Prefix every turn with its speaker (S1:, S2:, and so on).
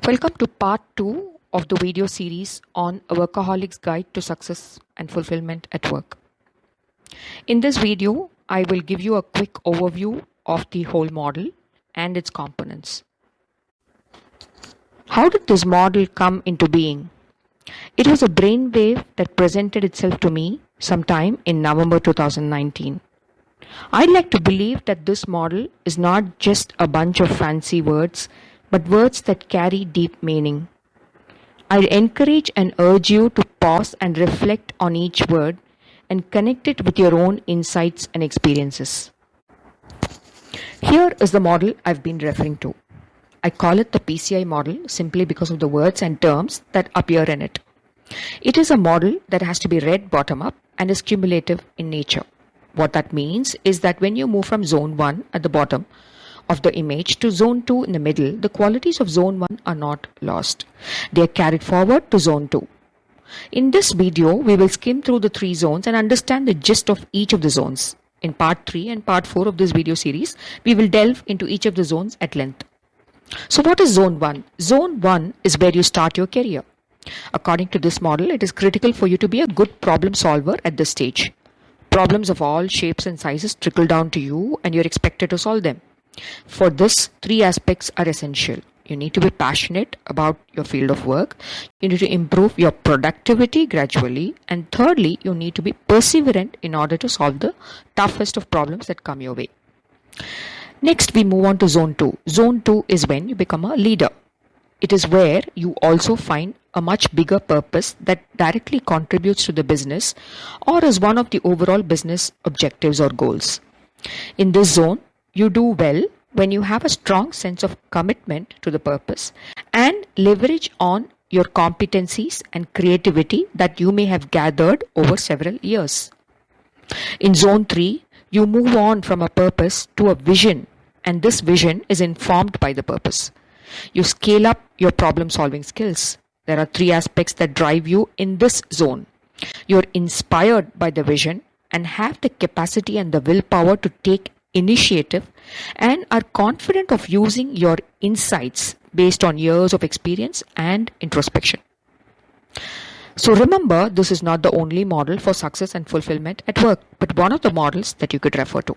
S1: Welcome to part 2 of the video series on a workaholic's guide to success and fulfillment at work. In this video, I will give you a quick overview of the whole model and its components. How did this model come into being? It was a brainwave that presented itself to me sometime in November 2019. I'd like to believe that this model is not just a bunch of fancy words, but words that carry deep meaning. I encourage and urge you to pause and reflect on each word and connect it with your own insights and experiences. Here is the model I've been referring to. I call it the PCI model simply because of the words and terms that appear in it. It is a model that has to be read bottom up and is cumulative in nature. What that means is that when you move from zone 1 at the bottom of the image to zone 2 in the middle, the qualities of zone 1 are not lost. They are carried forward to zone 2. In this video, we will skim through the 3 zones and understand the gist of each of the zones. In part 3 and part 4 of this video series, we will delve into each of the zones at length. So what is zone 1? Zone 1 is where you start your career. According to this model, it is critical for you to be a good problem solver at this stage. Problems of all shapes and sizes trickle down to you and you're expected to solve them. For this, 3 aspects are essential. You need to be passionate about your field of work. You need to improve your productivity gradually. And thirdly, you need to be perseverant in order to solve the toughest of problems that come your way. Next, we move on to zone 2. Zone 2 is when you become a leader. It is where you also find a much bigger purpose that directly contributes to the business or is one of the overall business objectives or goals. In this zone, you do well when you have a strong sense of commitment to the purpose and leverage on your competencies and creativity that you may have gathered over several years. In zone 3, you move on from a purpose to a vision, and this vision is informed by the purpose. You scale up your problem-solving skills. There are 3 aspects that drive you in this zone. You're inspired by the vision and have the capacity and the willpower to take initiative and are confident of using your insights based on years of experience and introspection. So remember, this is not the only model for success and fulfillment at work, but one of the models that you could refer to.